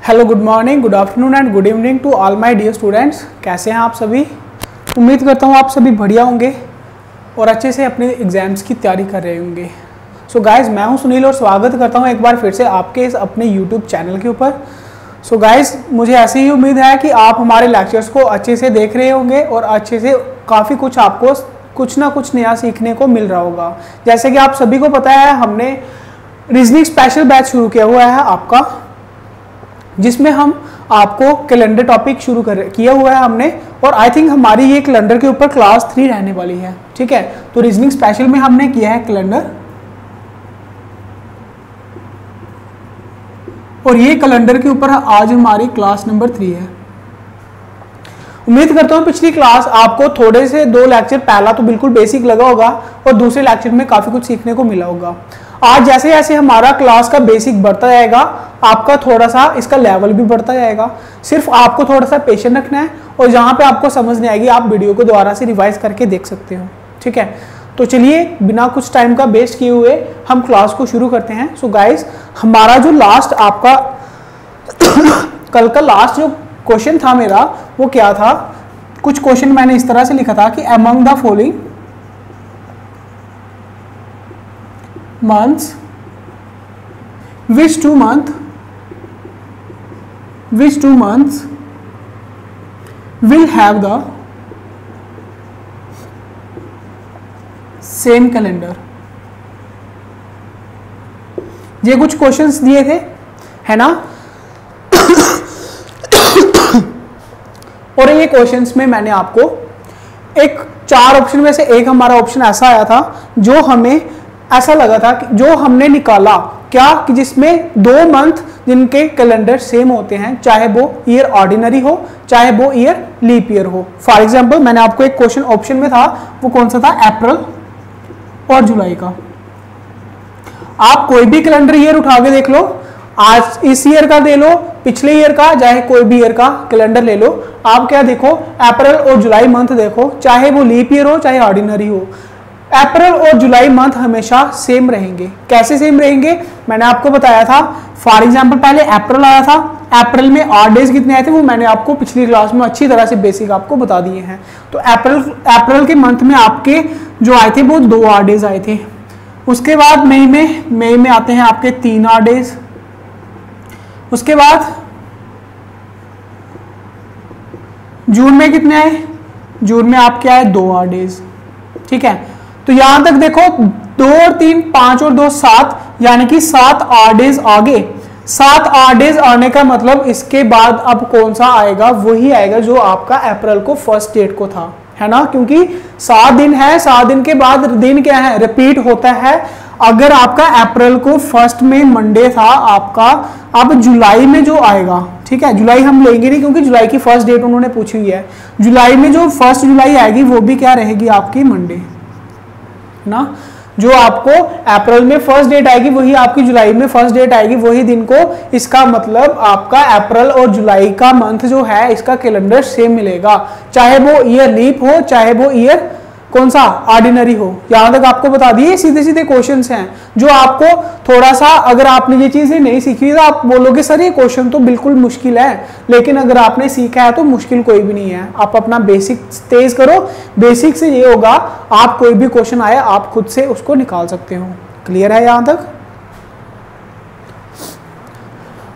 Hello, good morning, good afternoon and good evening to all my dear students. कैसे हैं आप सभी? उम्मीद करता हूँ आप सभी बढ़िया होंगे और अच्छे से अपने एग्जाम्स की तैयारी कर रहे होंगे। सो गाइज, मैं हूँ सुनील और स्वागत करता हूँ एक बार फिर से आपके इस अपने यूट्यूब चैनल के ऊपर। सो गाइज, मुझे ऐसी ही उम्मीद है कि आप हमारे लेक्चर्स को अच्छे से देख रहे होंगे और अच्छे से काफ़ी कुछ आपको कुछ ना कुछ नया सीखने को मिल रहा होगा। जैसे कि आप सभी को पता है, हमने रीजनिंग स्पेशल बैच शुरू किया हुआ है आपका, जिसमें हम आपको कैलेंडर टॉपिक शुरू किया हुआ है हमने, और आई थिंक हमारी ये कैलेंडर के ऊपर क्लास 3 रहने वाली है। ठीक है, तो रीजनिंग स्पेशल में हमने किया है कैलेंडर, और ये कैलेंडर के ऊपर आज हमारी क्लास नंबर 3 है। उम्मीद करता हूँ पिछली क्लास आपको थोड़े से 2 लेक्चर पहला तो बिल्कुल बेसिक लगा होगा और दूसरे लेक्चर में काफ़ी कुछ सीखने को मिला होगा। आज जैसे जैसे हमारा क्लास का बेसिक बढ़ता जाएगा, आपका थोड़ा सा इसका लेवल भी बढ़ता जाएगा। सिर्फ आपको थोड़ा सा पेशेंस रखना है, और जहाँ पे आपको समझ नहीं आएगी आप वीडियो को दोबारा से रिवाइज करके देख सकते हो। ठीक है, तो चलिए बिना कुछ टाइम का वेस्ट किए हुए हम क्लास को शुरू करते हैं। सो गाइज, हमारा जो लास्ट आपका कल का लास्ट जो क्वेश्चन था मेरा, वो क्या था? कुछ क्वेश्चन मैंने इस तरह से लिखा था कि among the following months which two months will have the same calendar। ये कुछ क्वेश्चंस दिए थे, है ना? और ये क्वेश्चंस में मैंने आपको एक 4 ऑप्शन में से एक हमारा ऑप्शन ऐसा आया था जो हमें ऐसा लगा था कि जो हमने निकाला क्या कि जिसमें 2 मंथ जिनके कैलेंडर सेम होते हैं, चाहे वो ईयर ऑर्डिनरी हो चाहे वो ईयर लीप ईयर हो। फॉर एग्जांपल मैंने आपको एक क्वेश्चन ऑप्शन में था, वो कौन सा था? अप्रैल और जुलाई का। आप कोई भी कैलेंडर ईयर उठा के देख लो, आज इस ईयर का दे लो, पिछले ईयर का, चाहे कोई भी ईयर का कैलेंडर ले लो, आप क्या देखो, अप्रैल और जुलाई मंथ देखो, चाहे वो लीप ईयर हो चाहे ऑर्डिनरी हो, अप्रैल और जुलाई मंथ हमेशा सेम रहेंगे। कैसे सेम रहेंगे? मैंने आपको बताया था। फॉर एग्जांपल पहले अप्रैल आया था, अप्रैल में 8 डेज कितने आए थे वो मैंने आपको पिछली क्लास में अच्छी तरह से बेसिक आपको बता दिए हैं। तो अप्रैल के मंथ में आपके जो आए थे वो 2 8 डेज आए थे। उसके बाद मई में आते हैं आपके 3 8 डेज। उसके बाद जून में कितने आए? जून में आपके आए 2 8 डेज। ठीक है, तो यहां तक देखो 2 और 3 5 और 2 7, यानी कि 7 8 डेज आगे। 7 8 डेज आने का मतलब इसके बाद अब कौन सा आएगा? वही आएगा जो आपका अप्रैल को फर्स्ट डेट को था, है ना? क्योंकि 7 दिन है, 7 दिन के बाद दिन क्या है? रिपीट होता है। अगर आपका अप्रैल को फर्स्ट में मंडे था आपका, अब जुलाई में जो आएगा, ठीक है, जुलाई हम लेंगे नहीं क्योंकि जुलाई की फर्स्ट डेट उन्होंने पूछी हुई है। जुलाई में जो 1 जुलाई आएगी वो भी क्या रहेगी? आपकी मंडे ना। जो आपको अप्रैल में फर्स्ट डेट आएगी वही आपकी जुलाई में फर्स्ट डेट आएगी, वही दिन को। इसका मतलब आपका अप्रैल और जुलाई का मंथ जो है इसका कैलेंडर सेम मिलेगा, चाहे वो ईयर लीप हो चाहे वो ईयर कौन सा ऑर्डिनरी हो। यहां तक आपको बता दिए, सीधे सीधे क्वेश्चंस हैं जो आपको थोड़ा सा, अगर आपने ये चीजें नहीं सीखी तो आप बोलोगे सर ये क्वेश्चन तो बिल्कुल मुश्किल है, लेकिन अगर आपने सीखा है तो मुश्किल कोई भी नहीं है। आप अपना बेसिक तेज करो, बेसिक से ये होगा आप कोई भी क्वेश्चन आए आप खुद से उसको निकाल सकते हो। क्लियर है यहां तक?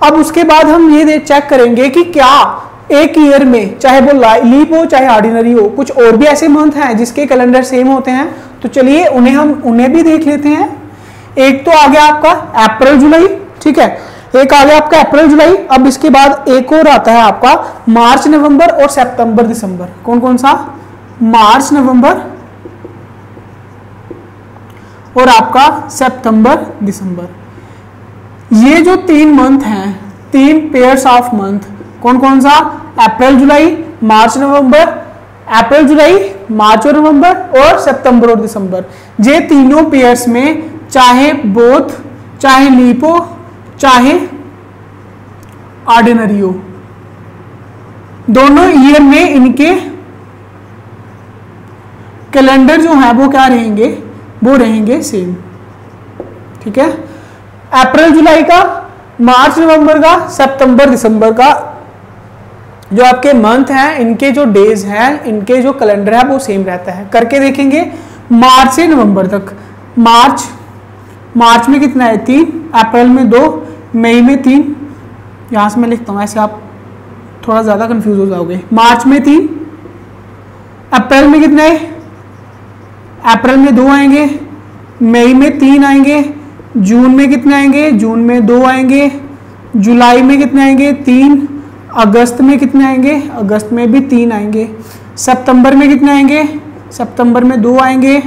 अब उसके बाद हम ये चेक करेंगे कि क्या एक ईयर में, चाहे वो लीप हो चाहे ऑर्डिनरी हो, कुछ और भी ऐसे मंथ हैं जिसके कैलेंडर सेम होते हैं। तो चलिए उन्हें भी देख लेते हैं। एक तो आ गया आपका अप्रैल जुलाई, ठीक है, एक आ गया आपका अप्रैल जुलाई। अब इसके बाद एक और आता है आपका मार्च नवंबर और सितंबर दिसंबर। कौन कौन सा? मार्च नवंबर और आपका सितंबर दिसंबर। ये जो 3 मंथ हैं, 3 पेयर्स ऑफ मंथ, कौन कौन सा? अप्रैल जुलाई मार्च नवंबर, अप्रैल जुलाई मार्च और नवंबर, और सितंबर और दिसंबर। ये तीनों पेयर्स में चाहे बोथ, चाहे लीप हो चाहे ऑर्डिनरी हो, दोनों ईयर में इनके कैलेंडर जो है वो क्या रहेंगे? वो रहेंगे सेम। ठीक है, अप्रैल जुलाई का मार्च नवंबर का, सितंबर दिसंबर का जो आपके मंथ हैं, इनके जो डेज हैं, इनके जो कैलेंडर है वो सेम रहता है। करके देखेंगे मार्च से नवंबर तक। मार्च में कितना है 3, अप्रैल में 2, मई में 3, यहां से मैं लिखता हूं, ऐसे आप थोड़ा ज्यादा कंफ्यूज हो जाओगे। मार्च में 3, अप्रैल में कितना है, अप्रैल में 2 आएंगे, मई में 3 आएंगे, जून में कितने आएंगे, जून में 2 आएंगे, जुलाई में कितने आएंगे 3, अगस्त में कितने आएंगे, अगस्त में भी 3 आएंगे, सितंबर में कितने आएंगे, सितंबर में 2 आएंगे,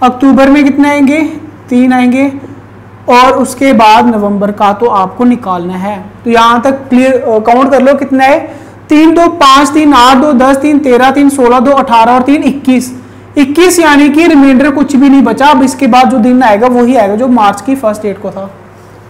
अक्टूबर में कितने आएंगे 3 आएंगे, और उसके बाद नवंबर का तो आपको निकालना है। तो यहां तक क्लियर काउंट कर लो कितना है, 3 2 5 3 8 2 10 3 13 3 16 2 18 और 3 21 यानी कि रिमाइंडर कुछ भी नहीं बचा। अब इसके बाद जो दिन आएगा वही आएगा जो मार्च की फर्स्ट डेट को था।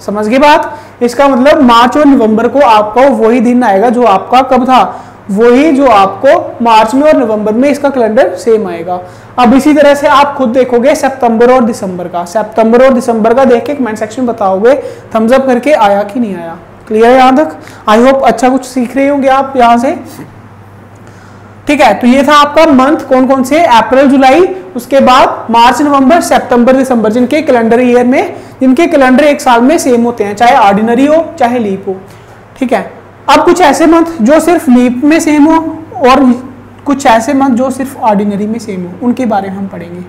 समझ गए बात? इसका मतलब मार्च और नवंबर को आपका वही दिन आएगा जो आपका कब था, वही जो आपको मार्च में और नवंबर में इसका कैलेंडर सेम आएगा। अब इसी तरह से आप खुद देखोगे सितंबर और दिसंबर का, सितंबर और दिसंबर का देख के कमेंट सेक्शन में बताओगे थम्स अप करके आया कि नहीं आया। क्लियर है यहां तक? आई होप अच्छा कुछ सीख रहे होंगे आप यहां से। ठीक है, तो ये था आपका मंथ कौन कौन से, अप्रैल जुलाई, उसके बाद मार्च नवंबर सितंबर दिसंबर, जिनके कैलेंडर ईयर में, जिनके कैलेंडर एक साल में सेम होते हैं, चाहे ऑर्डिनरी हो चाहे लीप हो। ठीक है, अब कुछ ऐसे मंथ जो सिर्फ लीप में सेम हो और कुछ ऐसे मंथ जो सिर्फ ऑर्डिनरी में सेम हो, उनके बारे में हम पढ़ेंगे।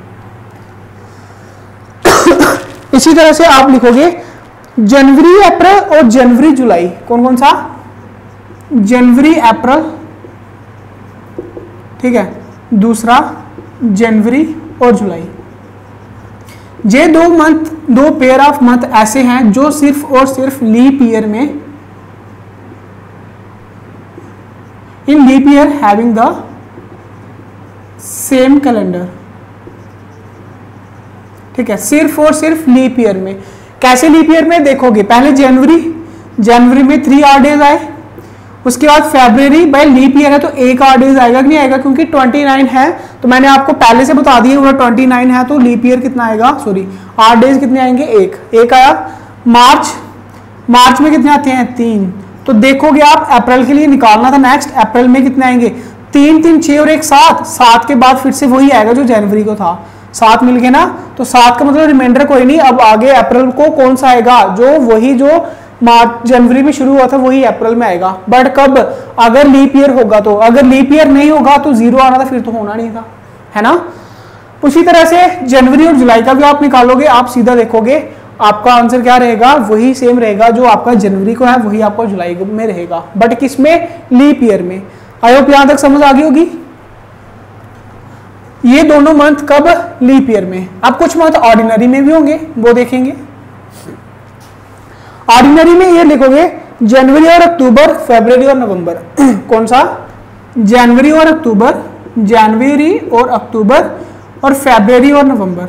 इसी तरह से आप लिखोगे जनवरी अप्रैल और जनवरी जुलाई, कौन कौन सा, जनवरी अप्रैल, ठीक है, दूसरा जनवरी और जुलाई। ये दो मंथ, दो पेयर ऑफ मंथ ऐसे हैं जो सिर्फ और सिर्फ लीप ईयर में, in leap year having the same calendar. ठीक है, सिर्फ और सिर्फ लीप ईयर में। कैसे लीप ईयर में देखोगे, पहले जनवरी में 3 आवर डेज आए, उसके बाद फरवरी, भाई लीप ईयर है तो 1 आवर डेज आएगा कि नहीं आएगा, क्योंकि 29 है तो मैंने आपको पहले से बता दिया, 29 है तो लीप ईयर कितना आएगा, सॉरी आवर डेज कितने आएंगे, एक आया। मार्च में कितने आते हैं 3, तो देखोगे आप अप्रैल के लिए निकालना था नेक्स्ट, अप्रैल में कितने आएंगे 3 3 6 और 1 7 के बाद फिर से वही आएगा जो जनवरी को था, 7 मिल गए ना, तो 7 का मतलब रिमाइंडर कोई नहीं। अब आगे अप्रैल को कौन सा आएगा, जो वही जो मार्च जनवरी में शुरू हुआ था वही अप्रैल में आएगा, बट कब, अगर लीप ईयर होगा तो, अगर लीप ईयर नहीं होगा तो 0 आना था, फिर तो होना नहीं था, है ना। उसी तरह से जनवरी और जुलाई का भी आप निकालोगे, आप सीधा देखोगे आपका आंसर क्या रहेगा, वही सेम रहेगा जो आपका जनवरी को है वही आपका जुलाई में रहेगा, बट किसमें, लीप ईयर में। आई होप यहां तक समझ आ गई होगी। ये दोनों मंथ कब, लीप ईयर में। अब कुछ मंथ ऑर्डिनरी में भी होंगे, वो देखेंगे। ऑर्डिनरी में ये लिखोगे जनवरी और अक्टूबर, फरवरी और नवंबर। कौन सा, जनवरी और अक्टूबर, जनवरी और अक्टूबर और फरवरी और नवंबर।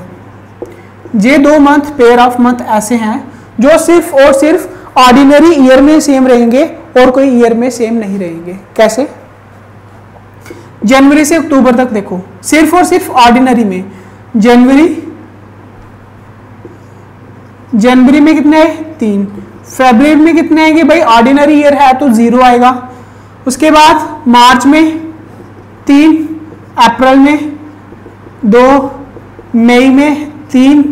ये दो मंथ पेयर ऑफ मंथ ऐसे हैं जो सिर्फ और सिर्फ ऑर्डिनरी ईयर में सेम रहेंगे और कोई ईयर में सेम नहीं रहेंगे। कैसे, जनवरी से अक्टूबर तक देखो, सिर्फ और सिर्फ ऑर्डिनरी में जनवरी में कितने हैं 3, फरवरी में कितने आएंगे, भाई ऑर्डिनरी ईयर है तो 0 आएगा। उसके बाद मार्च में 3, अप्रैल में 2, मई में 3,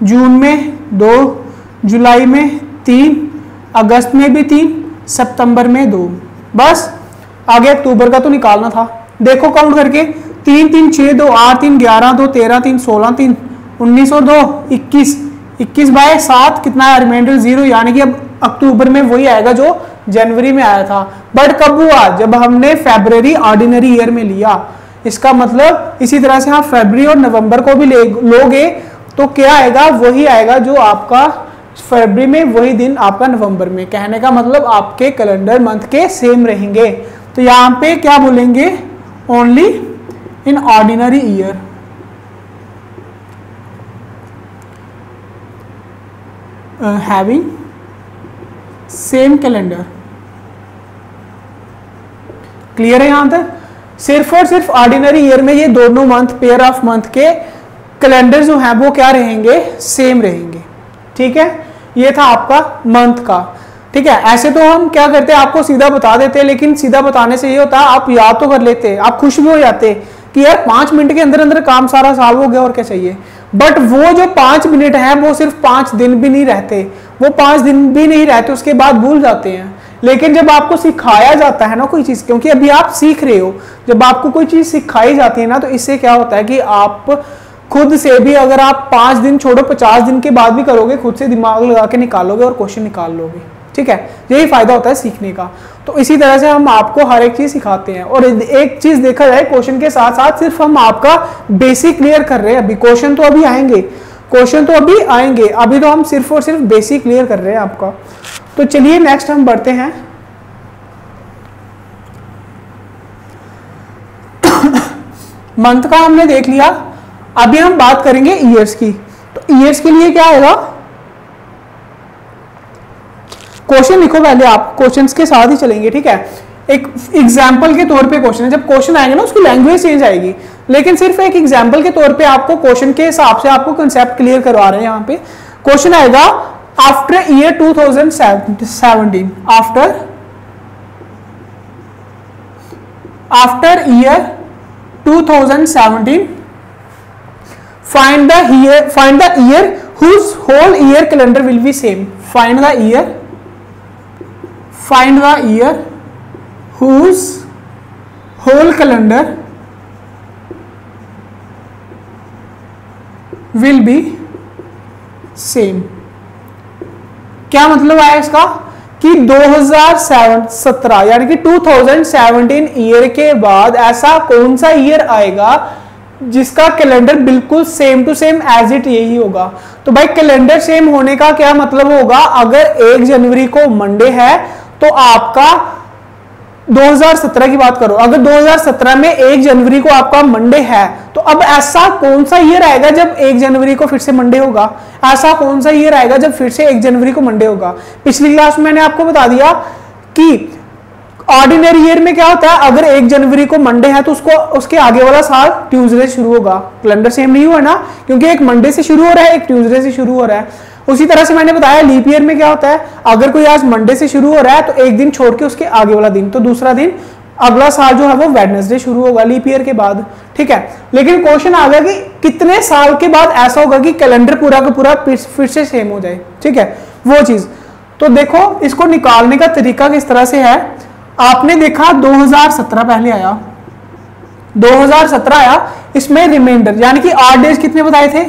जून में 2, जुलाई में 3, अगस्त में भी 3, सितंबर में 2। बस आगे अक्टूबर का तो निकालना था। देखो काउंट करके 3 3 6 2 8 3 11 2 13 3 16 3 19 और 2 21 बाय 7 कितना है, रिमाइंडर 0, यानी कि अब अक्टूबर में वही आएगा जो जनवरी में आया था। बट कब हुआ, जब हमने फरवरी ऑर्डिनरी ईयर में लिया। इसका मतलब इसी तरह से आप फरवरी और नवंबर को भी लोगे तो क्या आएगा, वही आएगा जो आपका फरवरी में, वही दिन आपका नवंबर में। कहने का मतलब आपके कैलेंडर मंथ के सेम रहेंगे। तो यहां पे क्या बोलेंगे, only in ordinary year, having same calendar. Clear है यहां तक। सिर्फ और सिर्फ ऑर्डिनरी ईयर में ये दोनों मंथ, पेयर ऑफ मंथ के कैलेंडर जो हैं वो क्या रहेंगे, सेम रहेंगे। ठीक है, ये था आपका मंथ का। ठीक है, ऐसे तो हम क्या करते हैं, आपको सीधा बता देते हैं, लेकिन सीधा बताने से ये होता है आप याद तो कर लेते, आप खुश भी हो जाते कि यार 5 मिनट के अंदर अंदर काम सारा सॉल्व हो गया और क्या चाहिए। बट वो जो 5 मिनट है वो सिर्फ 5 दिन भी नहीं रहते, वो 5 दिन भी नहीं रहते, उसके बाद भूल जाते हैं। लेकिन जब आपको सिखाया जाता है ना कोई चीज, क्योंकि अभी आप सीख रहे हो, जब आपको कोई चीज सिखाई जाती है ना, तो इससे क्या होता है कि आप खुद से भी, अगर आप 5 दिन छोड़ो 50 दिन के बाद भी करोगे, खुद से दिमाग लगा के निकालोगे और क्वेश्चन निकाल लोगे। ठीक है, यही फायदा होता है सीखने का। तो इसी तरह से हम आपको हर एक चीज सिखाते हैं। और एक चीज देखा जाए, क्वेश्चन के साथ साथ सिर्फ हम आपका बेसिक क्लियर कर रहे हैं। अभी क्वेश्चन तो अभी आएंगे, अभी तो हम सिर्फ और सिर्फ बेसिक क्लियर कर रहे हैं आपका। तो चलिए नेक्स्ट हम बढ़ते हैं। मंथ का हमने देख लिया, अभी हम बात करेंगे ईयर्स की। तो ईयर्स के लिए क्या आएगा, क्वेश्चन लिखो पहले, आप क्वेश्चंस के साथ ही चलेंगे। ठीक है, एक एग्जाम्पल के तौर पे क्वेश्चन है, जब क्वेश्चन आएंगे ना उसकी लैंग्वेज चेंज आएगी, लेकिन सिर्फ एक एग्जाम्पल के तौर पे आपको क्वेश्चन के हिसाब से आपको कंसेप्ट क्लियर करवा रहे हैं। यहाँ पे क्वेश्चन आएगा after year 2017, after year 2017 find the year whose whole year calendar will be same. Find the year whose whole calendar will be same. क्या मतलब आया इसका कि 2017 यानी कि 2017 ईयर के बाद ऐसा कौन सा ईयर आएगा जिसका कैलेंडर बिल्कुल same to same as it यही होगा। तो भाई कैलेंडर सेम होने का क्या मतलब होगा, अगर 1 जनवरी को मंडे है तो आपका 2017 की बात करो, अगर 2017 में 1 जनवरी को आपका मंडे है, तो अब ऐसा कौन सा ईयर आएगा जब 1 जनवरी को फिर से मंडे होगा, ऐसा कौन सा ईयर आएगा जब फिर से 1 जनवरी को मंडे होगा। पिछली क्लास में मैंने आपको बता दिया कि ऑर्डिनरी ईयर में क्या होता है, अगर 1 जनवरी को मंडे है तो उसको उसके आगे वाला साल ट्यूसडे से शुरू होगा। कैलेंडर सेम नहीं हुआ ना, क्योंकि एक मंडे से शुरू हो रहा है, एक ट्यूसडे से शुरू हो रहा है। उसी तरह से मैंने बताया लीप ईयर में क्या होता है, अगर कोई आज मंडे से शुरू हो रहा है तो एक दिन छोड़ के उसके आगे वाला दिन, तो दूसरा दिन अगला साल जो है वो वेडनेसडे शुरू होगा लीप ईयर के बाद। ठीक है, लेकिन क्वेश्चन आ गया कि कितने साल के बाद ऐसा होगा कि कैलेंडर पूरा का पूरा फिर से सेम हो जाए। ठीक है, वो चीज। तो देखो इसको निकालने का तरीका किस तरह से है। आपने देखा 2017 पहले आया, 2017 आया, इसमें रिमाइंडर यानी कि 8 डेज कितने बताए थे,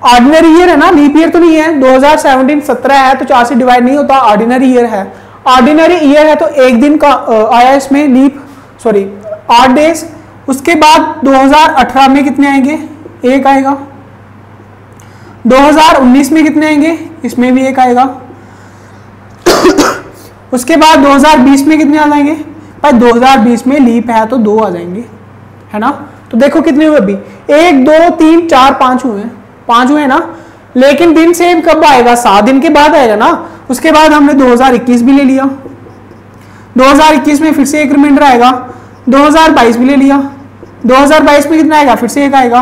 ऑर्डिनरी ईयर है ना, लीप ईयर तो नहीं है। 2017 17 है तो 4 से डिवाइड नहीं होता, ऑर्डिनरी ईयर है। ऑर्डिनरी ईयर है तो एक दिन का आया इसमें लीप, सॉरी 8 डेज। उसके बाद 2018 में कितने आएंगे, 1 आएगा। 2019 में कितने आएंगे, इसमें भी 1 आएगा। उसके बाद 2020 में कितने आ जाएंगे भाई, 2020 में लीप है तो 2 आ जाएंगे, है ना। तो देखो कितने हुए अभी, 1 2 3 4 5 हुए, 5 हुए ना। लेकिन दिन सेम कब आएगा, 7 दिन के बाद आएगा ना। उसके बाद हमने 2021 भी ले लिया, 2021 में फिर से एक रिमाइंडर आएगा। 2022 भी ले लिया, 2022 में कितना आएगा, फिर से 1 आएगा।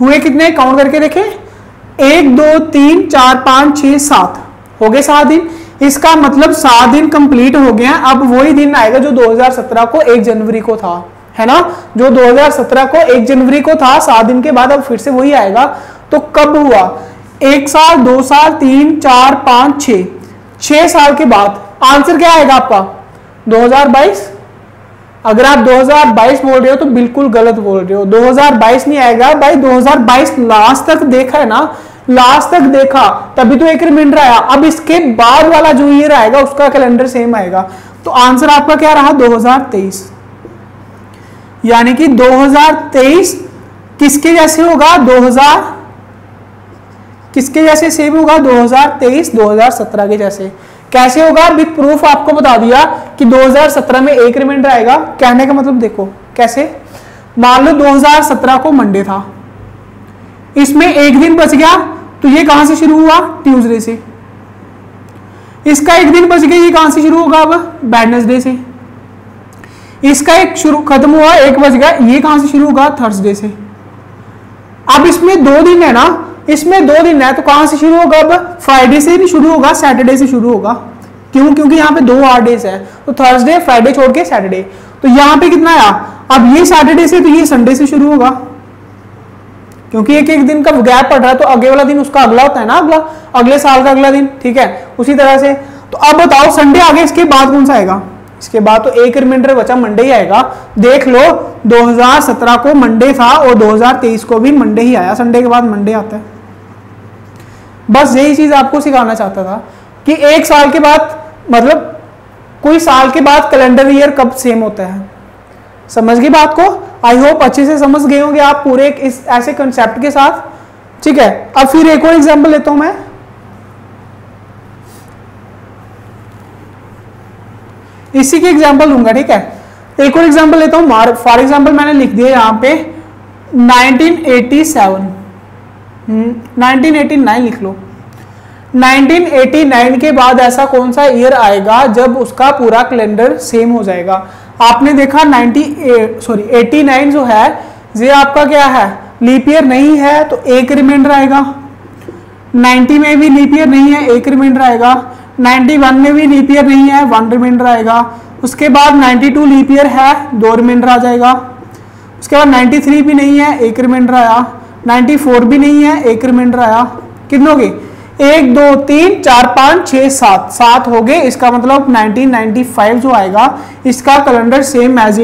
हुए कितने, काउंट करके देखें, 1 2 3 4 5 6 7 हो गए 7 दिन। इसका मतलब 7 दिन कंप्लीट हो गए हैं। अब वही दिन आएगा जो 2017 को 1 जनवरी को था, है ना, जो 2017 को 1 जनवरी को था, 7 दिन के बाद अब फिर से वही आएगा। तो कब हुआ, 1 साल 2 साल 3 4 5 6 साल के बाद। आंसर क्या आएगा आपका, 2022। अगर आप 2022 बोल रहे हो तो बिल्कुल गलत बोल रहे हो, 2022 नहीं आएगा भाई। 2022 लास्ट तक देखा है ना, लास्ट तक देखा तभी तो एक रिमाइंडर आया। अब इसके बाद वाला जो ईयर आएगा उसका कैलेंडर सेम आएगा। तो आंसर आपका क्या रहा, 2023। यानी कि 2023 किसके जैसे होगा, 2000 किसके जैसे सेम होगा, 2023 2017 के जैसे। कैसे होगा, विद प्रूफ आपको बता दिया कि 2017 में एक रिमाइंडर आएगा। कहने का मतलब देखो कैसे, मान लो 2017 को मंडे था, इसमें एक दिन बच गया तो ये कहां से शुरू हुआ, ट्यूसडे से। इसका एक दिन बच गया, ये कहां से शुरू होगा, अब वेडनेसडे से। इसका एक शुरू खत्म हुआ, एक बच गया, ये कहां से शुरू होगा, थर्सडे से। अब इसमें 2 दिन है ना, इसमें 2 दिन है तो कहां से शुरू होगा, अब फ्राइडे से नहीं शुरू होगा, सैटरडे से शुरू होगा। क्यों? क्योंकि यहाँ पे 2 ऑड डेज है, तो थर्सडे फ्राइडे छोड़ के सैटरडे। तो यहाँ पे कितना आया? अब ये सैटरडे से तो ये संडे से शुरू होगा, क्योंकि एक एक दिन का गैप पड़ रहा है, तो आगे वाला दिन उसका अगला होता है ना, अगले साल का अगला दिन, ठीक है। उसी तरह से तो अब बताओ संडे आगे, इसके बाद कौन सा आएगा? इसके बाद तो एक रिमाइंडर बचा, मंडे ही आएगा। देख लो 2017 को मंडे था और 2023 को भी मंडे ही आया, संडे के बाद मंडे आता है। बस यही चीज आपको सिखाना चाहता था कि एक साल के बाद, मतलब कोई साल के बाद कैलेंडर ईयर कब सेम होता है। समझ गई बात को? आई होप अच्छे से समझ गए होंगे आप पूरे इस ऐसे कंसेप्ट के साथ, ठीक है। अब फिर एक और एग्जांपल लेता हूं मैं। इसी के एग्जांपल लूंगा, ठीक है। एक और एग्जांपल लेता हूं। फॉर एग्जांपल मैंने लिख दिया यहां पे 1987, 1989 लिख लो। 1989 के बाद ऐसा कौन सा ईयर आएगा जब उसका पूरा कैलेंडर सेम हो जाएगा? आपने देखा 89 जो है ये आपका क्या है? लीप ईयर नहीं है, तो एक रिमाइंडर आएगा। 90 में भी लीप ईयर नहीं है, एक रिमाइंडर आएगा। 91 में भी लीप ईयर नहीं है, 1 रिमाइंडर आएगा। उसके बाद 92 लीप ईयर है, 2 रिमाइंडर आ जाएगा। उसके बाद 93 भी नहीं है, एक रिमाइंडर आया। 94 भी नहीं है, एक रिमाइंडर आया। कितने हो गए? 1 2 3 4 5 6 7, 7 हो गए। इसका मतलब 1995 जो आएगा इसका calendar same as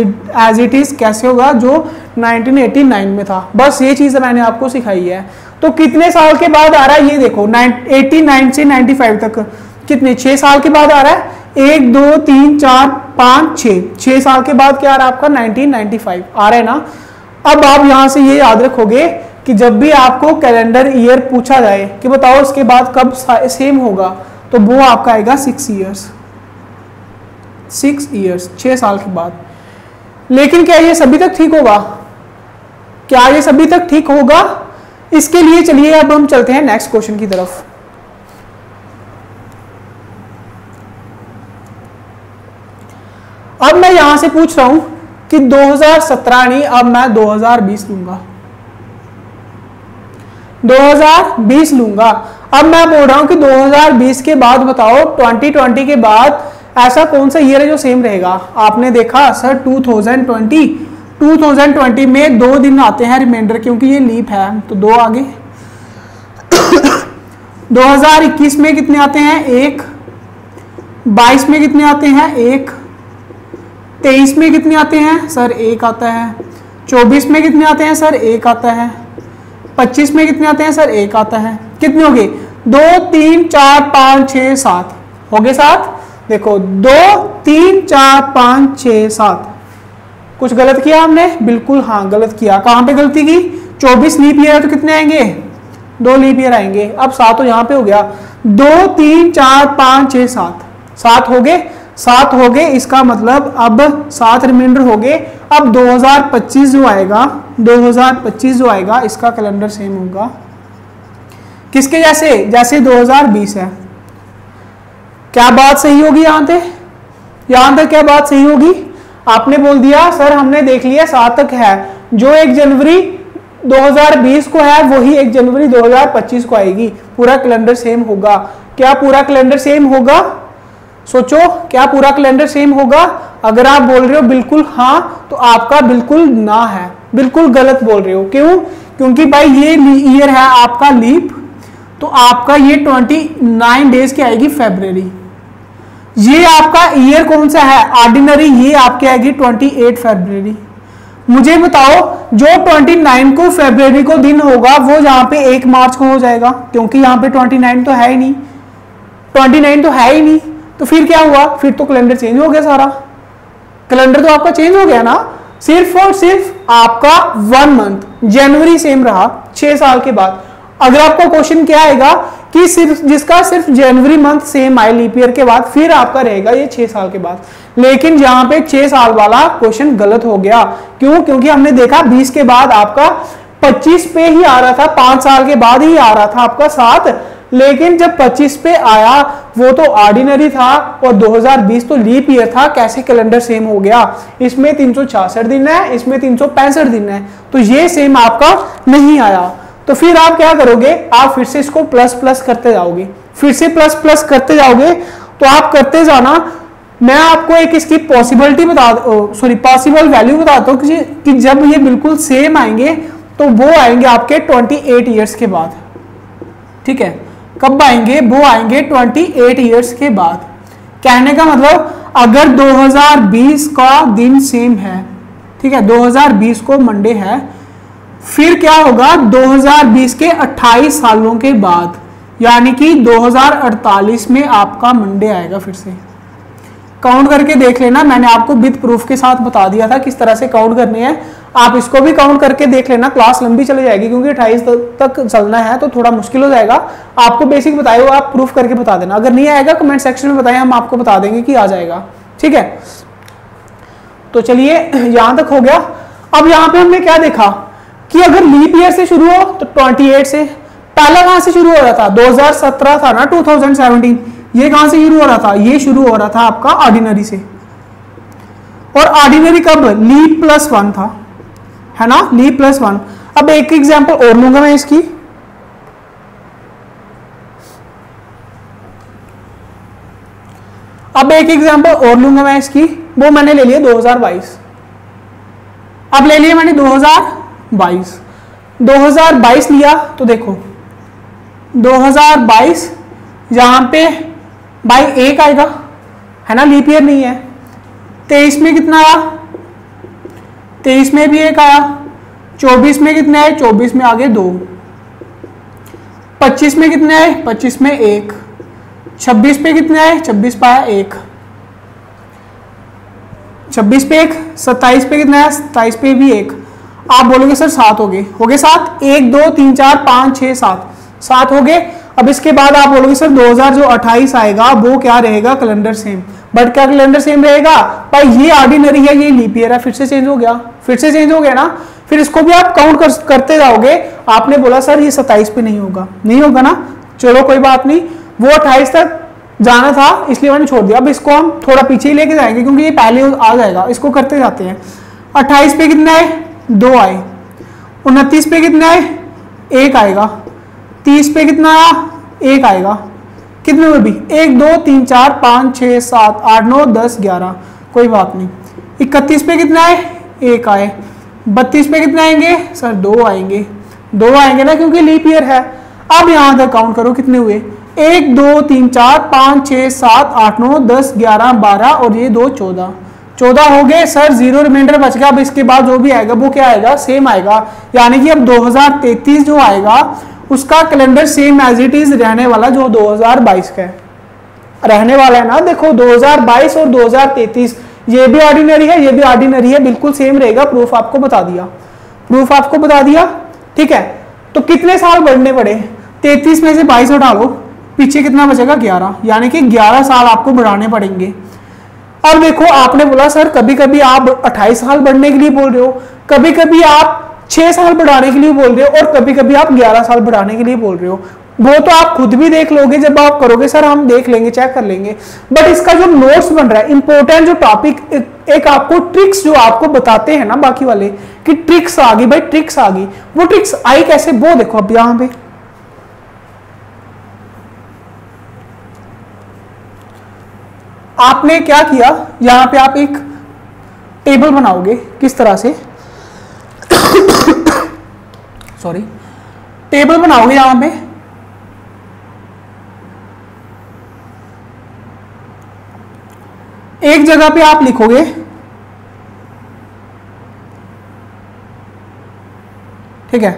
it is कैसे होगा जो 1989 में था। बस ये चीज मैंने आपको सिखाई है। तो कितने साल के बाद आ रहा है ये देखो, 89 से 95 तक कितने? 6 साल के बाद आ रहा है। 1 2 3 4 5 6 साल के बाद क्या आ रहा है आपका? 1995 आ रहा है ना। अब आप यहां से ये याद रखोगे कि जब भी आपको कैलेंडर ईयर पूछा जाए कि बताओ इसके बाद कब सेम होगा, तो वो आपका आएगा 6 इयर्स, 6 साल के बाद। लेकिन क्या ये सभी तक ठीक होगा? क्या ये सभी तक ठीक होगा? इसके लिए चलिए अब हम चलते हैं नेक्स्ट क्वेश्चन की तरफ। अब मैं यहां से पूछ रहा हूं कि 2017 नहीं, अब मैं 2020 लूंगा, 2020 लूंगा। अब मैं बोल रहा हूं कि 2020 के बाद बताओ 2020 के बाद ऐसा कौन सा ईयर है जो सेम रहेगा? आपने देखा सर 2020 में 2 दिन आते हैं रिमाइंडर, क्योंकि ये लीप है तो 2 आगे। 2021 में कितने आते हैं? 1। 22 में कितने आते हैं? 1। 23 में कितने आते हैं सर? 1 आता है। 24 में कितने आते हैं सर? 1 आता है। 25 में कितने आते हैं सर? 1 आता है। कितने हो गए? 2 3 4 5 6 7 हो गए 7। देखो 2 3 4 5 6 7। कुछ गलत किया हमने? बिल्कुल हाँ गलत किया। कहां पे गलती की? 24 लीप ईयर है तो कितने आएंगे? 2 लीप ईयर आएंगे। अब 7 तो यहां पे हो गया। 2 3 4 5 6 7, 7 हो गए। 7 हो गए, इसका मतलब अब 7 रिमाइंडर हो गए। अब 2025 जो आएगा, 2025 जो आएगा इसका कैलेंडर सेम होगा किसके जैसे? जैसे 2020 है। क्या बात सही होगी? यहां तक क्या बात सही होगी? आपने बोल दिया सर हमने देख लिया 7 तक है, जो 1 जनवरी 2020 को है वही 1 जनवरी 2025 को आएगी, पूरा कैलेंडर सेम होगा। क्या पूरा कैलेंडर सेम होगा? सोचो, क्या पूरा कैलेंडर सेम होगा? अगर आप बोल रहे हो बिल्कुल हाँ, तो आपका बिल्कुल ना है, बिल्कुल गलत बोल रहे हो। क्यों? क्योंकि भाई ये ईयर है आपका लीप, तो आपका ये 29 डेज की आएगी फरवरी। ये आपका ईयर कौन सा है? ऑर्डिनरी, ये आपकी आएगी 28 फरवरी। मुझे बताओ जो 29 को फरवरी को दिन होगा वो यहाँ पे 1 मार्च को हो जाएगा, क्योंकि यहाँ पे 29 तो है ही नहीं, 29 तो है ही नहीं। तो फिर क्या हुआ? फिर तो कैलेंडर चेंज हो गया, सारा कैलेंडर तो आपका चेंज हो गया ना। सिर्फ और सिर्फ आपका 1 मंथ जनवरी सेम रहा 6 साल के बाद। अगर आपका क्वेश्चन क्या आएगा कि सिर्फ जिसका सिर्फ जनवरी मंथ सेम आए लीप ईयर के बाद, फिर आपका रहेगा ये 6 साल के बाद। लेकिन यहाँ पे 6 साल वाला क्वेश्चन गलत हो गया। क्यों? क्योंकि हमने देखा 20 के बाद आपका 25 पे ही आ रहा था, 5 साल के बाद ही आ रहा था आपका 7। लेकिन जब 25 पे आया वो तो ऑर्डिनरी था और 2020 तो लीप ईयर था। कैसे कैलेंडर सेम हो गया? इसमें 366 दिन है, इसमें 365 दिन है, तो ये सेम आपका नहीं आया। तो फिर आप क्या करोगे? आप फिर से इसको प्लस प्लस करते जाओगे, फिर से प्लस प्लस करते जाओगे तो आप करते जाना। मैं आपको एक इसकी पॉसिबिलिटी पॉसिबल वैल्यू बताता हूँ कि जब ये बिल्कुल सेम आएंगे तो वो आएंगे आपके 28 ईयर्स के बाद। ठीक है, कब आएंगे? वो आएंगे 28 ईयर्स के बाद। कहने का मतलब अगर 2020 का दिन सेम है, ठीक है, 2020 को मंडे है, फिर क्या होगा 2020 के 28 सालों के बाद, यानी कि 2048 में आपका मंडे आएगा। फिर से काउंट करके देख लेना, मैंने आपको विद प्रूफ के साथ बता दिया था किस तरह से काउंट करनी है। आप इसको भी काउंट करके देख लेना, क्लास लंबी चली जाएगी क्योंकि 28 तक चलना है तो थोड़ा मुश्किल हो जाएगा। आपको बेसिक बताए हो, आप प्रूफ करके बता देना। अगर नहीं आएगा कमेंट सेक्शन में बताएं, हम आपको बता देंगे कि आ जाएगा। ठीक है, तो चलिए यहां तक हो गया। अब यहां पे हमने क्या देखा कि अगर लीप ईयर से शुरू हो तो 28 से। पहला कहां से शुरू हो रहा था? 2017 था ना, 2017। ये कहां से शुरू हो रहा था? ये शुरू हो रहा था आपका ऑर्डिनरी से। और ऑर्डिनरी कब? लीप +1 था, है ना, लीप +1। अब एक एग्जांपल और लूंगा मैं इसकी। अब एक एग्जांपल और लूंगा मैं इसकी, वो मैंने ले लिया 2022। अब ले लिया मैंने 2022 लिया तो देखो 2022 यहां पे बाई 1 आएगा, है ना, लीप ईयर नहीं है। 23 में कितना आया? 23 में भी 1 आया। 24 में कितना है? 24 में आगे 2। 25 में कितना है? 25 में 1। 26 पे कितना है? 26 पाया 1। 26 पे 1। 27 पे कितना है? 27 पे भी 1। आप बोलोगे सर 7 हो गए, 7। 1 2 3 4 5 6 7 हो गए। अब इसके बाद आप बोलोगे सर 2028 आएगा, वो क्या रहेगा? Calendar same. बट क्या कैलेंडर सेम रहेगा भाई? ये ऑर्डिनरी है, ये लीप ईयर है, फिर से चेंज हो गया, ना। फिर इसको भी आप काउंट करते जाओगे। आपने बोला सर ये 27 पे नहीं होगा ना, चलो कोई बात नहीं, वो 28 तक जाना था इसलिए मैंने छोड़ दिया। अब इसको हम थोड़ा पीछे ही लेके जाएंगे क्योंकि ये पहले आ जाएगा, इसको करते जाते हैं। 28 पे कितना है? 2 आए। 29 पे कितना है? 1 आएगा। 30 पे कितना आया? 1 आएगा। कितने में भी? 1 2 3 4 5 6 7 8 9 10 11, कोई बात नहीं। 31 पे कितना है? 1 आए। 32 पे कितने आएंगे सर? 2 आएंगे। 2 आएंगे ना, क्योंकि लीप ईयर है। अब यहां तक काउंट करो कितने हुए? 1 2 3 4 5 6 7 8 9 10 11 12 और ये 2 14 हो गए सर। 0 रिमाइंडर बच गया। अब इसके बाद जो भी आएगा वो क्या आएगा? सेम आएगा। यानी कि अब 2033 जो आएगा उसका calendar same as it is रहने वाला जो 2022 का है, रहने वाला है ना। देखो 2022 और 2033 ये भी ऑर्डिनरी है, ये भी ऑर्डिनरी है, बिल्कुल सेम रहेगा। प्रूफ आपको बता दिया, ठीक है। तो कितने साल बढ़ने पड़े? 33 में से 22 हटा लो, पीछे कितना बचेगा? 11, यानी कि 11 साल आपको बढ़ाने पड़ेंगे। अब देखो आपने बोला सर कभी कभी आप 28 साल बढ़ने के लिए बोल रहे हो, कभी कभी आप 6 साल बढ़ाने के लिए बोल रहे हो और कभी कभी आप 11 साल बढ़ाने के लिए बोल रहे हो। वो तो आप खुद भी देख लोगे जब आप करोगे, सर हम देख लेंगे, चेक कर लेंगे। बट इसका जो नोट्स बन रहा है, इंपॉर्टेंट जो टॉपिक, एक आपको ट्रिक्स जो आपको बताते हैं ना बाकी वाले कि ट्रिक्स आ गई भाई, ट्रिक्स आ गई। वो ट्रिक्स आई कैसे? वो देखो अब यहां पे आपने क्या किया, यहां पे आप एक टेबल बनाओगे। किस तरह से? सॉरी, टेबल बनाओगे यहां पे। एक जगह पे आप लिखोगे ठीक है,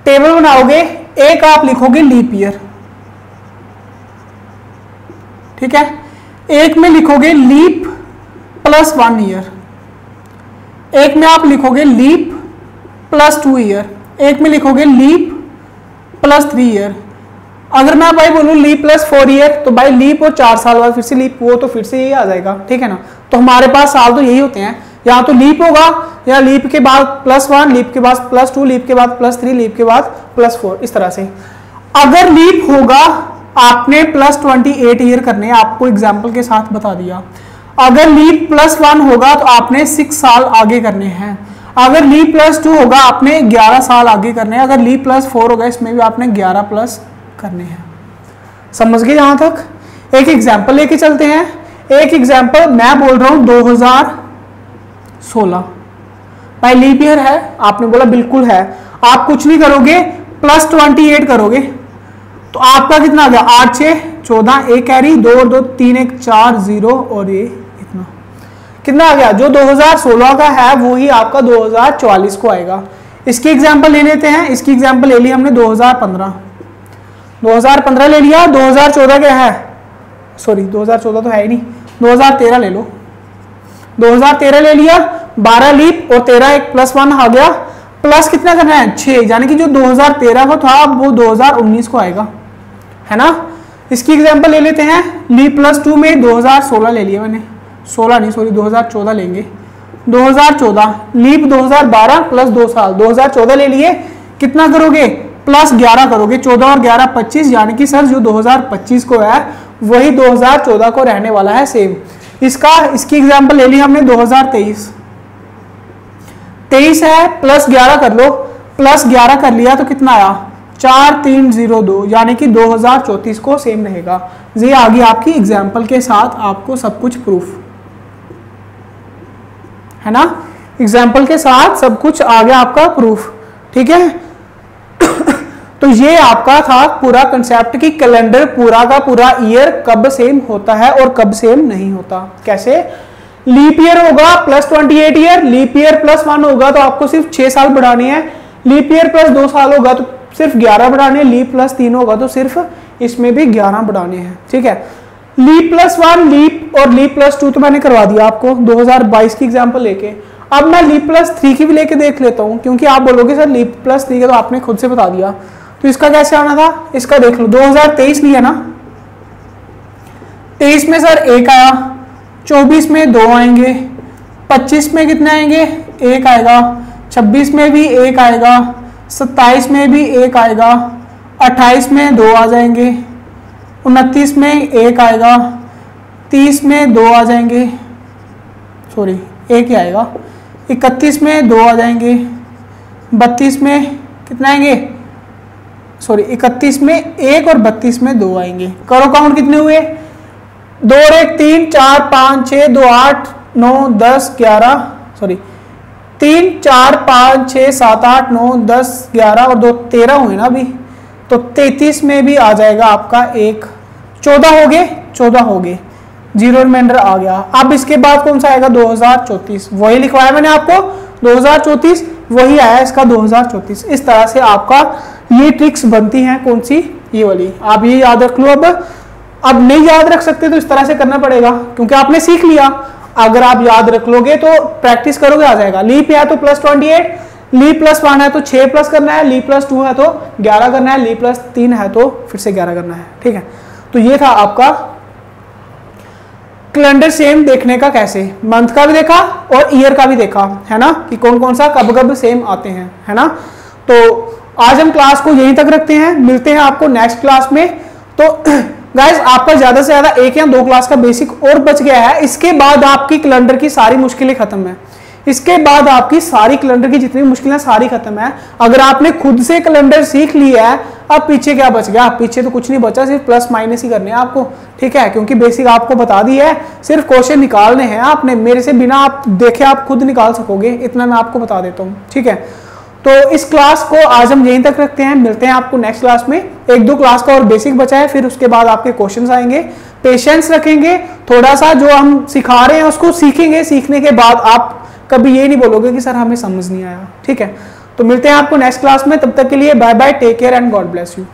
टेबल बनाओगे। एक आप लिखोगे लीप ईयर, ठीक है। एक में लिखोगे लीप +1 ईयर, एक में आप लिखोगे लीप +2 ईयर, एक में लिखोगे लीप +3 ईयर। अगर मैं भाई बोलूँ लीप +4 ईयर तो भाई लीप और 4 साल बाद फिर से लीप, वो तो फिर से यही आ जाएगा, ठीक है ना। तो हमारे पास साल तो यही होते हैं, या तो लीप होगा या लीप के बाद +1, लीप के बाद +2, लीप के बाद +3, लीप के बाद +4, इस तरह से। अगर लीप होगा आपने +28 ईयर करने, आपको एग्जाम्पल के साथ बता दिया। अगर लीप +1 होगा तो आपने 6 साल आगे करने हैं। अगर लीप +2 होगा आपने 11 साल आगे करने हैं। अगर लीप +4 होगा इसमें भी आपने 11 प्लस करने हैं। समझ गए यहां तक? एक एग्जाम्पल लेके चलते हैं। एक एग्जाम्पल मैं बोल रहा हूं 2016, भाई लीप ईयर है, आपने बोला बिल्कुल है। आप कुछ नहीं करोगे, प्लस 28 करोगे तो आपका कितना आ गया, 8 6 14, एक कैरी, 2 और 2 3 1 4 0 और ये इतना कितना आ गया। जो 2016 का है वो ही आपका 2044 को आएगा। इसकी एग्जाम्पल ले लेते हैं। इसकी एग्जाम्पल ले ली हमने 2015 ले लिया। 2014 क्या है, सॉरी 2014 तो है ही नहीं, 2013 ले लो। 2013 ले लिया, 12 लीप और 13 एक प्लस 1 आ गया। प्लस कितना करना है, 6, यानी कि जो 2013 को था वो 2019 को आएगा, है ना। इसकी एग्जांपल ले लेते हैं। लीप प्लस 2 में 2016 ले लिया मैंने, 16 नहीं सॉरी 2014 लेंगे। 2014 लीप 2012 प्लस 2 साल, 2014 ले लिए। कितना करोगे, प्लस 11 करोगे, 14 और 11 25, यानी कि सर जो 2025 को है वही 2014 को रहने वाला है सेम। इसकी एग्जांपल ले ली हमने 2023 है, प्लस 11 कर लो, प्लस 11 कर लिया तो कितना आया 4302, यानी कि 2034 को सेम रहेगा। ये आ गई आपकी एग्जाम्पल के साथ आपको सब कुछ प्रूफ, है ना। एग्जाम्पल के साथ सब कुछ आ गया आपका प्रूफ, ठीक है। तो ये आपका था पूरा कंसेप्ट कि कैलेंडर पूरा का पूरा ईयर कब सेम होता है और कब सेम नहीं होता। कैसे, लीप ईयर होगा plus 28 year, leap year plus 1 होगा तो आपको सिर्फ 6 साल बढ़ाने हैं, लीप ईयर प्लस 2 साल होगा तो सिर्फ 11 बढ़ाने हैं, लीप प्लस 3 होगा तो सिर्फ इसमें भी 11 बढ़ाने हैं, ठीक है। लीप प्लस 1 लीप और लीप प्लस 2 तो मैंने करवा दिया आपको 2022 की एग्जाम्पल लेके। अब मैं लीप प्लस 3 की भी लेके देख लेता हूं, क्योंकि आप बोलोगे सर लीप प्लस 3 का तो आपने खुद से बता दिया, तो इसका कैसे आना था, इसका देख लो। 2023 लिया ना, 23 में सर 1 आया, 24 में 2 आएंगे, 25 में कितने आएंगे 1 आएगा, 26 में भी 1 आएगा, 27 में भी 1 आएगा, 28 में 2 आ जाएंगे, 29 में 1 आएगा, 30 में 2 आ जाएंगे, सॉरी 1 ही आएगा, 31 में 2 आ जाएंगे, 32 में कितना आएंगे, सॉरी 31 में 1 और 32 में 2 आएंगे। करो काउंट कितने हुए, 2 और 1 3 4 5 6 2 8 9 10 11, सॉरी 3 4 5 6 7 8 9 10 11 और 2 13 हुए ना अभी, तो 33 में भी आ जाएगा आपका 1, 14 हो गए, जीरो रिमाइंडर आ गया। अब इसके बाद कौन सा आएगा 2034, वही लिखवाया मैंने आपको 2034, वही आया इसका 2034। इस तरह से आपका ये ट्रिक्स बनती हैं, कौन सी, ये वाली। आप ये याद रख लो। अब नहीं याद रख सकते तो इस तरह से करना पड़ेगा, क्योंकि आपने सीख लिया। अगर आप याद रख लोगे तो प्रैक्टिस करोगे आ जाएगा। लीप है तो प्लस 28, लीप प्लस 1 है तो 6 प्लस करना है, लीप प्लस 2 है तो 11 करना है, लीप प्लस 3 है तो फिर से 11 करना है, ठीक है। तो ये था आपका कैलेंडर सेम देखने का, कैसे मंथ का भी देखा और ईयर का भी देखा, है ना, कि कौन कौन सा कब कब सेम आते हैं, है ना। तो आज हम क्लास को यहीं तक रखते हैं, मिलते हैं आपको नेक्स्ट क्लास में। तो गाइस आपका ज्यादा से ज्यादा 1 या 2 क्लास का बेसिक और बच गया है। इसके बाद आपकी कैलेंडर की सारी मुश्किलें खत्म है, इसके बाद आपकी सारी कैलेंडर की जितनी मुश्किलें सारी खत्म है। अगर आपने खुद से कैलेंडर सीख लिया है, अब पीछे क्या बच गया, पीछे तो कुछ नहीं बचा, सिर्फ प्लस माइनस ही करने हैं आपको, ठीक है। क्योंकि बेसिक आपको बता दी है, सिर्फ क्वेश्चन निकालने हैं आपने, मेरे से बिना आप देखे आप खुद निकाल सकोगे, इतना मैं आपको बता देता हूँ, ठीक है। तो इस क्लास को आज हम यहीं तक रखते हैं, मिलते हैं आपको नेक्स्ट क्लास में। 1-2 क्लास का और बेसिक बचा है, फिर उसके बाद आपके क्वेश्चंस आएंगे। पेशेंस रखेंगे, थोड़ा सा जो हम सिखा रहे हैं उसको सीखेंगे, सीखने के बाद आप कभी ये नहीं बोलोगे कि सर हमें समझ नहीं आया, ठीक है। तो मिलते हैं आपको नेक्स्ट क्लास में, तब तक के लिए bye bye, take care and God bless you.